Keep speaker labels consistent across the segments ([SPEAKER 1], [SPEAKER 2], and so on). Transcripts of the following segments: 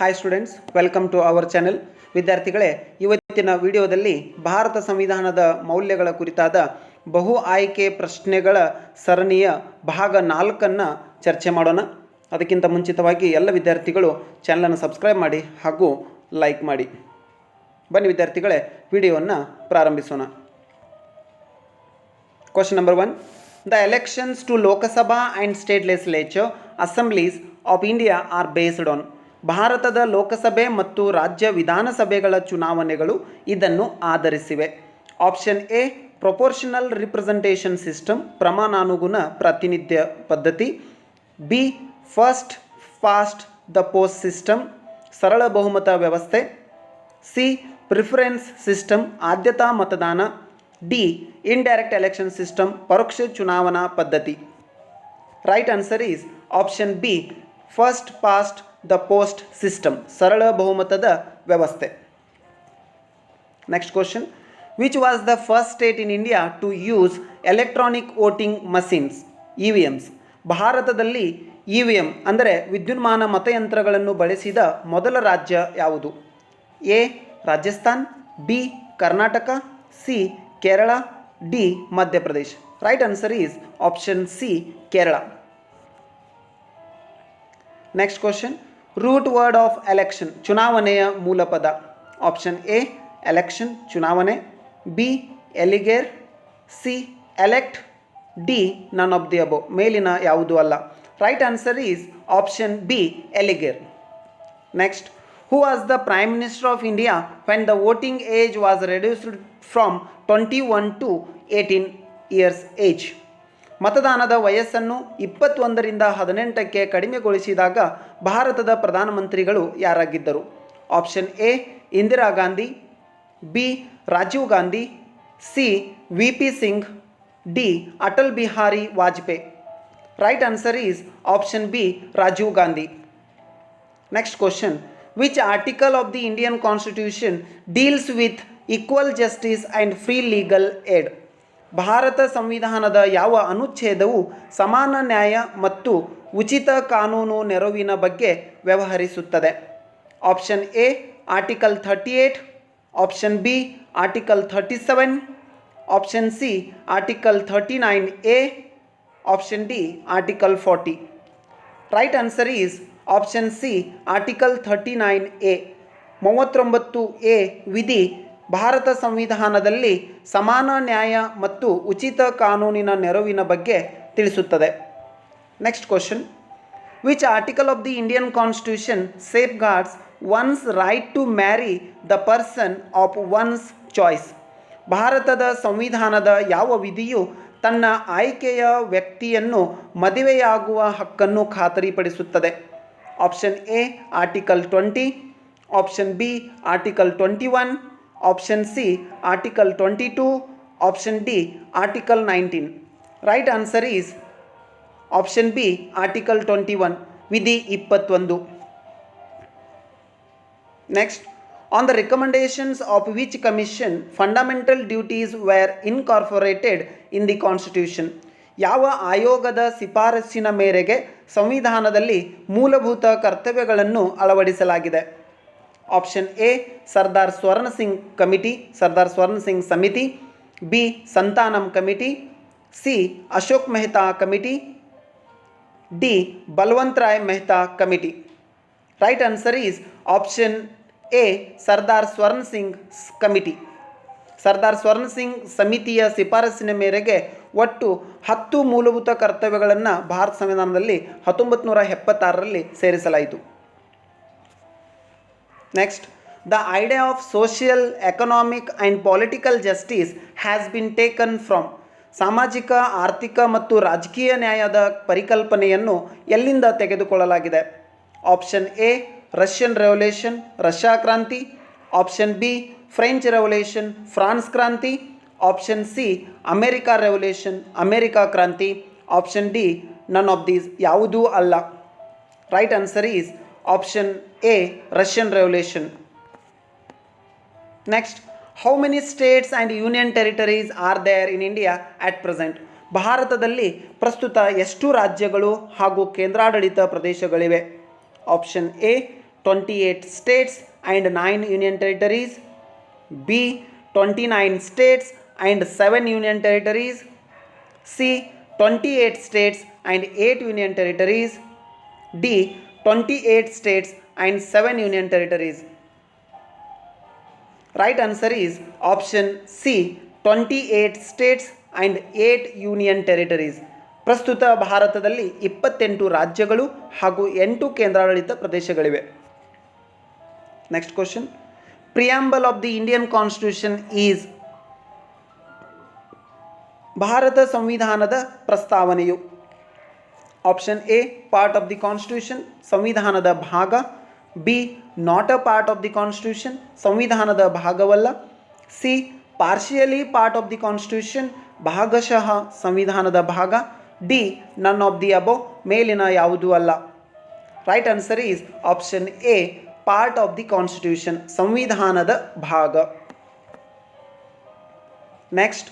[SPEAKER 1] Hi students, welcome to our channel. ವಿದ್ಯಾರ್ಥಿಗಳೇ, ಇವತ್ತಿನ ವಿಡಿಯೋದಲ್ಲಿ ಭಾರತ ಸಂವಿಧಾನದ ಮೌಲ್ಯಗಳ ಕುರಿತಾದ ಬಹು ಆಯ್ಕೆ ಪ್ರಶ್ನೆಗಳ ಸರಣಿಯ ಭಾಗ 4 ಚರ್ಚೆ ಮಾಡೋಣ. ಅದಕ್ಕಿಂತ ಮುಂಚಿತವಾಗಿ ಎಲ್ಲ ವಿದ್ಯಾರ್ಥಿಗಳು ಚಾನಲನ್ನು ಸಬ್ಸ್ಕ್ರೈಬ್ ಮಾಡಿ ಹಾಗೂ ಲೈಕ್ ಮಾಡಿ. ಬನ್ನಿ ವಿದ್ಯಾರ್ಥಿಗಳೇ, ವಿಡಿಯೋವನ್ನು ಪ್ರಾರಂಭಿಸೋಣ. Question number 1. The elections to Lokasabha and state legislature assemblies of India are based on. ಭಾರತದ ಲೋಕಸಭೆ ಮತ್ತು ರಾಜ್ಯ ವಿಧಾನಸಭೆಗಳ ಚುನಾವಣೆಗಳು ಇದನ್ನು ಆಧರಿಸಿವೆ. Option A proportional representation system, ಪ್ರಮಾಣಾನುಗುಣ ಪ್ರಾತಿನಿಧ್ಯ ಪದ್ಧತಿ. B first past the post system, ಸರಳ ಬಹುಮತ ವ್ಯವಸ್ಥೆ. ಸಿ ಪ್ರಿಫರೆನ್ಸ್ ಸಿಸ್ಟಮ್, ಆದ್ಯತಾ ಮತದಾನ. ಡಿ ಇಂಡೈರೆಕ್ಟ್ ಎಲೆಕ್ಷನ್ ಸಿಸ್ಟಮ್, ಪರೋಕ್ಷ ಚುನಾವಣಾ ಪದ್ಧತಿ. Right answer is option B first past the post system, ಸರಳ ಬಹುಮತದ ವ್ಯವಸ್ಥೆ. Next question. Which was the first state in India to use electronic voting machines, EVMs? ಭಾರತದಲ್ಲಿ EVM ಅಂದರೆ ವಿದ್ಯುನ್ಮಾನ ಮತಯಂತ್ರಗಳನ್ನು ಬಳಸಿದ ಮೊದಲ ರಾಜ್ಯ ಯಾವುದು? A Rajasthan, B Karnataka, C Kerala, D Madhya Pradesh. Right answer is option C Kerala. Next question. Root word of election, ಚುನಾವಣೆಯ ಮೂಲಪದ. ಆಪ್ಷನ್ ಎ ಎಲೆಕ್ಷನ್ ಚುನಾವಣೆ, B eligere, C elect, D none of the above, ಮೇಲಿನ ಯಾವುದೂ ಅಲ್ಲ. Right answer is option B eligere. Next. Who was the prime minister of India when the voting age was reduced from 21 to 18 years age? ಮತದಾನದ ವಯಸ್ಸನ್ನು 21ರಿಂದ 18ಕ್ಕೆ ಕಡಿಮೆಗೊಳಿಸಿದಾಗ ಭಾರತದ ಪ್ರಧಾನಮಂತ್ರಿಗಳು ಯಾರಾಗಿದ್ದರು? Option A Indira Gandhi, B Rajiv Gandhi, C V P Singh, D Atal Bihari Vajpayee. Right answer is option B Rajiv Gandhi. Next question. Which article of the Indian constitution deals with equal justice and free legal aid? Bharat ಸಂವಿಧಾನದ ಯಾವ ಅನುಚ್ಛೇದವು ಸಮಾನ ನ್ಯಾಯ ಮತ್ತು ಉಚಿತ ಕಾನೂನು ನೆರವಿನ ಬಗ್ಗೆ ವ್ಯವಹರಿಸುತ್ತದೆ? Option A article 38, option B article 37, option C article 39A, option D article 40. Right answer is option C article 39A. 39A ವಿಧಿ ಭಾರತ ಸಂವಿಧಾನದಲ್ಲಿ ಸಮಾನ ನ್ಯಾಯ ಮತ್ತು ಉಚಿತ ಕಾನೂನಿನ ನೆರವಿನ ಬಗ್ಗೆ ತಿಳಿಸುತ್ತದೆ. Next question. Which article of the Indian constitution safeguards one's right to marry the person of one's choice? ಭಾರತದ ಸಂವಿಧಾನದ ಯಾವ ವಿಧಿಯು ತನ್ನ ಆಯ್ಕೆಯ ವ್ಯಕ್ತಿಯನ್ನು ಮದುವೆಯಾಗುವ ಹಕ್ಕನ್ನು ಖಾತರಿಪಡಿಸುತ್ತದೆ? Option A article 20, option B article 21, option C article 22, option D article 19. Right answer is option B article 21, ವಿಧಿ 21. Next. On the recommendations of which commission fundamental duties were incorporated in the constitution? ಯಾವ ಆಯೋಗದ ಶಿಫಾರಸ್ಸಿನ ಮೇರೆಗೆ ಸಂವಿಧಾನದಲ್ಲಿ ಮೂಲಭೂತ ಕರ್ತವ್ಯಗಳನ್ನು ಅಳವಡಿಸಲಾಗಿದೆ? Option A Sardar Swaran Singh committee, Sardar Swaran Singh ಸಮಿತಿ, B Santhanam committee, C Ashok Mehta committee, D Balwant Rai Mehta committee. Right answer is option A Sardar Swaran Singh committee. Sardar Swaran Singh ಸಮಿತಿಯ ಶಿಫಾರಸ್ಸಿನ ಮೇರೆಗೆ ಒಟ್ಟು 10 ಮೂಲಭೂತ ಕರ್ತವ್ಯಗಳನ್ನು ಭಾರತ ಸಂವಿಧಾನದಲ್ಲಿ 1976ರಲ್ಲಿ ಸೇರಿಸಲಾಯಿತು. Next. The idea of social, economic and political justice has been taken from? ಸಾಮಾಜಿಕ, ಆರ್ಥಿಕ ಮತ್ತು ರಾಜಕೀಯ ನ್ಯಾಯದ ಪರಿಕಲ್ಪನೆಯನ್ನು ಎಲ್ಲಿಂದ ತೆಗೆದುಕೊಳ್ಳಲಾಗಿದೆ? Option A Russian revolution, Russia ಕ್ರಾಂತಿ, option B French revolution, France ಕ್ರಾಂತಿ, option C America revolution, America ಕ್ರಾಂತಿ, option D none of these, ಯಾವುದೂ ಅಲ್ಲ. Right answer is option A Russian revolution. Next. How many states and union territories are there in India at present? ಭಾರತದಲ್ಲಿ ಪ್ರಸ್ತುತ ಎಷ್ಟು ರಾಜ್ಯಗಳು ಹಾಗೂ ಕೇಂದ್ರಾಡಳಿತ ಪ್ರದೇಶಗಳಿವೆ? Option A 28 states and 9 union territories, B 29 states and 7 union territories, C 28 states and 8 union territories, D 28 states and 7 union territories. Right answer is option C 28 states and 8 union territories. ಪ್ರಸ್ತುತ ಭಾರತದಲ್ಲಿ 28 ರಾಜ್ಯಗಳು ಹಾಗೂ 8 ಕೇಂದ್ರಾಡಳಿತ ಪ್ರದೇಶಗಳಿವೆ. Next question, preamble of the Indian constitution is. ಭಾರತ ಸಂವಿಧಾನದ ಪ್ರಸ್ತಾವನೆಯು option A part of the constitution, ಸಂವಿಧಾನದ ಭಾಗ. B not a part of the constitution, ಸಂವಿಧಾನದ ಭಾಗವಲ್ಲ. C partially part of the constitution, ಭಾಗಶಃ ಸಂವಿಧಾನದ ಭಾಗ. D none of the above, ಮೇಲಿನ ಯಾವುದೂ ಅಲ್ಲ. Right answer is option A part of the constitution, ಸಂವಿಧಾನದ ಭಾಗ. Next,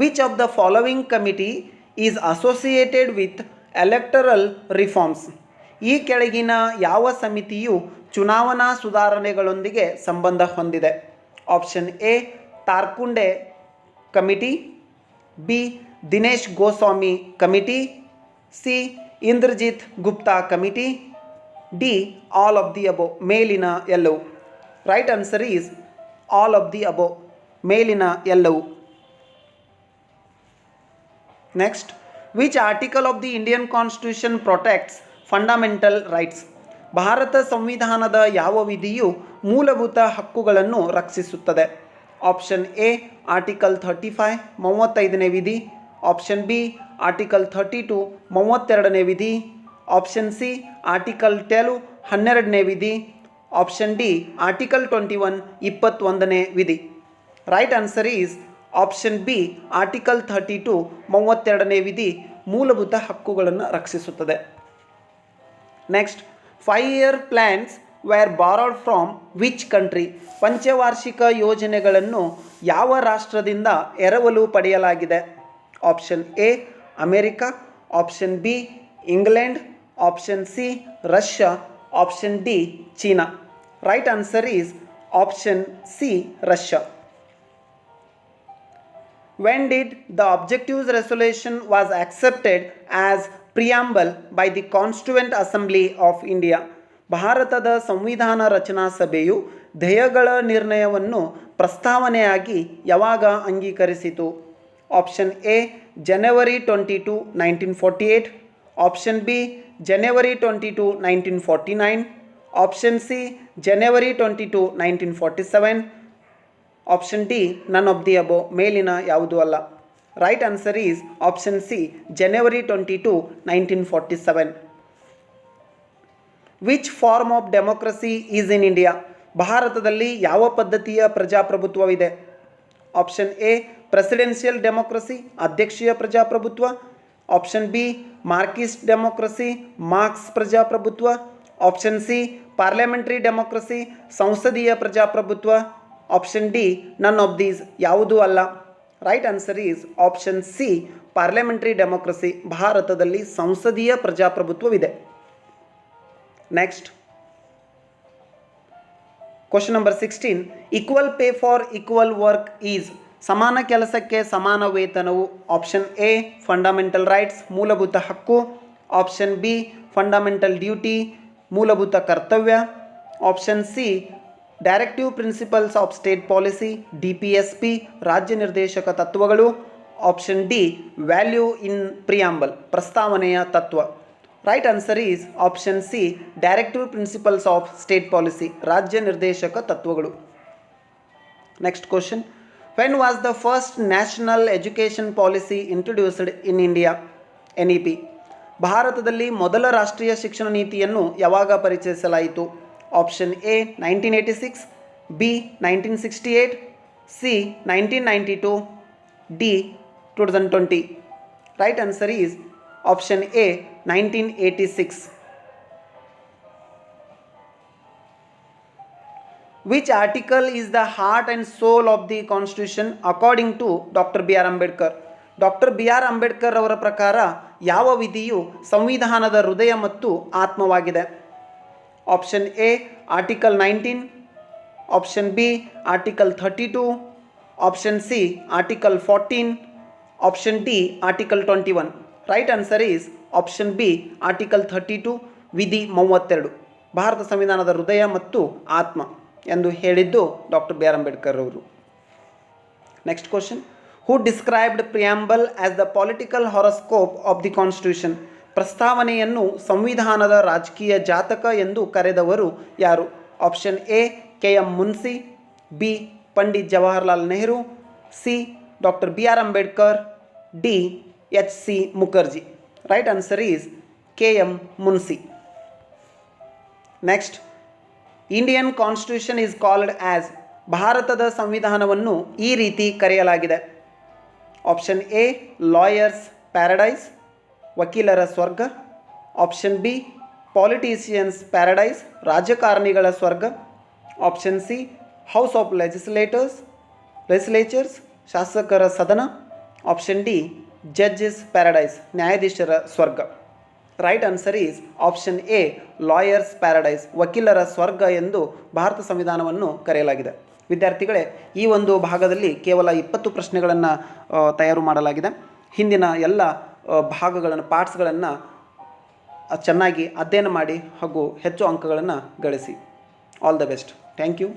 [SPEAKER 1] which of the following committee is associated with electoral reforms. ಈ ಕೆಳಗಿನ ಯಾವ ಸಮಿತಿಯು ಚುನಾವಣಾ ಸುಧಾರಣೆಗಳೊಂದಿಗೆ ಸಂಬಂಧ ಹೊಂದಿದೆ? Option A Tarkunde committee, B Dinesh Goswami committee, C Indrajit Gupta committee, D all of the above, ಮೇಲಿನ ಎಲ್ಲವು. Right answer is all of the above, ಮೇಲಿನ ಎಲ್ಲವು. Next, which article of the Indian constitution protects fundamental rights. ಭಾರತ ಸಂವಿಧಾನದ ಯಾವ ವಿಧಿಯು ಮೂಲಭೂತ ಹಕ್ಕುಗಳನ್ನು ರಕ್ಷಿಸುತ್ತದೆ? ಆಪ್ಷನ್ ಎ ಆರ್ಟಿಕಲ್ 35 35ನೇ ವಿಧಿ, ಆಪ್ಷನ್ ಬಿ ಆರ್ಟಿಕಲ್ 32 32ನೇ ವಿಧಿ, ಆಪ್ಷನ್ ಸಿ ಆರ್ಟಿಕಲ್ 12 12ನೇ ವಿಧಿ, ಆಪ್ಷನ್ ಡಿ ಆರ್ಟಿಕಲ್ 21 21ನೇ ವಿಧಿ. Right answer is option B article 32 32ನೇ ವಿಧಿ ಮೂಲಭೂತ ಹಕ್ಕುಗಳನ್ನು ರಕ್ಷಿಸುತ್ತದೆ. Next, 5-year plans were borrowed from which country. ಪಂಚವಾರ್ಷಿಕ ಯೋಜನೆಗಳನ್ನು ಯಾವ ರಾಷ್ಟ್ರದಿಂದ ಎರವಲು ಪಡೆಯಲಾಗಿದೆ? Option A America, option B England, option C Russia, option D China. Right answer is option C Russia. When did the Objectives Resolution was accepted as preamble by the Constituent Assembly of India? ಭಾರತದ ಸಂವಿಧಾನ ರಚನಾ ಸಭೆಯು ಧ್ಯೇಯಗಳ ನಿರ್ಣಯವನ್ನು ಪ್ರಸ್ತಾವನೆಯಾಗಿ ಯಾವಾಗ ಅಂಗೀಕರಿಸಿತು? Option A January 22 1948, option B January 22 1949, option C January 22 1947, option D none of the above, ಮೇಲಿನ ಯಾವುದೂ ಅಲ್ಲ. Right answer is option C January 22 1947. Which form of democracy is in India. ಭಾರತದಲ್ಲಿ ಯಾವ ಪದ್ಧತಿಯ ಪ್ರಜಾಪ್ರಭುತ್ವವಿದೆ? ಆಪ್ಷನ್ ಎ ಪ್ರೆಸಿಡೆನ್ಷಿಯಲ್ ಡೆಮೋಕ್ರಸಿ, ಅಧ್ಯಕ್ಷೀಯ ಪ್ರಜಾಪ್ರಭುತ್ವ, option B Marxist democracy, Marx ಪ್ರಜಾಪ್ರಭುತ್ವ, ಆಪ್ಷನ್ ಸಿ ಪಾರ್ಲಿಮೆಂಟರಿ ಡೆಮೋಕ್ರಸಿ, ಸಂಸದೀಯ ಪ್ರಜಾಪ್ರಭುತ್ವ, option D none of these, ಯಾವುದೂ ಅಲ್ಲ. Right answer is option C parliamentary democracy, ಭಾರತದಲ್ಲಿ ಸಂಸದೀಯ ಪ್ರಜಾಪ್ರಭುತ್ವವಿದೆ. Next, question number 16, equal pay for equal work is. ಸಮಾನ ಕೆಲಸಕ್ಕೆ ಸಮಾನ ವೇತನವು. ಆಪ್ಷನ್ ಎ ಫಂಡಮೆಂಟಲ್ ರೈಟ್ಸ್, ಮೂಲಭೂತ ಹಕ್ಕು, ಆಪ್ಷನ್ ಬಿ ಫಂಡಮೆಂಟಲ್ ಡ್ಯೂಟಿ, ಮೂಲಭೂತ ಕರ್ತವ್ಯ, option C directive principles of state policy, DPSP, ರಾಜ್ಯ ನಿರ್ದೇಶಕ ತತ್ವಗಳು, option D value in preamble, ಪ್ರಸ್ತಾವನೆಯ ತತ್ವ. Right answer is option C directive principles of state policy, ರಾಜ್ಯ ನಿರ್ದೇಶಕ ತತ್ವಗಳು. Next question, when was the first national education policy introduced in India? NEP. ಭಾರತದಲ್ಲಿ ಮೊದಲ ರಾಷ್ಟ್ರೀಯ ಶಿಕ್ಷಣ ನೀತಿಯನ್ನು ಯಾವಾಗ ಪರಿಚಯಿಸಲಾಯಿತು? Option A 1986, B 1968, C 1992, D 2020. Right answer is option A 1986. Which article is the heart and soul of the Constitution according to Dr. B.R. Ambedkar? Doctor B.R. Ambedkar ಅವರ ಪ್ರಕಾರ ಯಾವ ವಿಧಿಯು ಸಂವಿಧಾನದ ಹೃದಯ ಮತ್ತು ಆತ್ಮವಾಗಿದೆ? Option A article 19, option B article 32, option C article 14, option D article 21. Right answer is option B article 32 ವಿಧಿ 32. ಭಾರತ ಸಂವಿಧಾನದ ಹೃದಯ ಮತ್ತು ಆತ್ಮ ಎಂದು ಹೇಳಿದ್ದು ಡಾಕ್ಟರ್ ಬಿ ಆರ್ ಅಂಬೇಡ್ಕರ್ ಅವರು. Next question, who described preamble as the political horoscope of the constitution? ಪ್ರಸ್ತಾವನೆಯನ್ನು ಸಂವಿಧಾನದ ರಾಜಕೀಯ ಜಾತಕ ಎಂದು ಕರೆದವರು ಯಾರು? Option A K M Munshi, B Pandit Jawaharlal Nehru, C doctor B R Ambedkar, D H C Mukherjee. Right answer is K M Munshi. Next, Indian constitution is called as? ಭಾರತದ ಸಂವಿಧಾನವನ್ನು ಈ ರೀತಿ ಕರೆಯಲಾಗಿದೆ. ಆಪ್ಷನ್ ಎ ಲಾಯರ್ಸ್ ಪ್ಯಾರಡೈಸ್, ವಕೀಲರ ಸ್ವರ್ಗ. ಆಪ್ಷನ್ ಬಿ ಪಾಲಿಟಿಷಿಯನ್ಸ್ ಪ್ಯಾರಡೈಸ್, ರಾಜಕಾರಣಿಗಳ ಸ್ವರ್ಗ. Option C house of legislatures, ಶಾಸಕರ ಸದನ. ಆಪ್ಷನ್ ಡಿ ಜಡ್ಜಸ್ ಪ್ಯಾರಡೈಸ್, ನ್ಯಾಯಾಧೀಶರ ಸ್ವರ್ಗ. Right answer is option A lawyers paradise, ವಕೀಲರ ಸ್ವರ್ಗ ಎಂದು ಭಾರತ ಸಂವಿಧಾನವನ್ನು ಕರೆಯಲಾಗಿದೆ. ವಿದ್ಯಾರ್ಥಿಗಳೇ, ಈ ಒಂದು ಭಾಗದಲ್ಲಿ ಕೇವಲ 20 ಪ್ರಶ್ನೆಗಳನ್ನು ತಯಾರು ಮಾಡಲಾಗಿದೆ. ಹಿಂದಿನ ಎಲ್ಲ ಭಾಗಗಳನ್ನು ಪಾರ್ಟ್ಸ್ಗಳನ್ನು ಚೆನ್ನಾಗಿ ಅಧ್ಯಯನ ಮಾಡಿ ಹಾಗೂ ಹೆಚ್ಚು ಅಂಕಗಳನ್ನು ಗಳಿಸಿ. All the best. Thank you.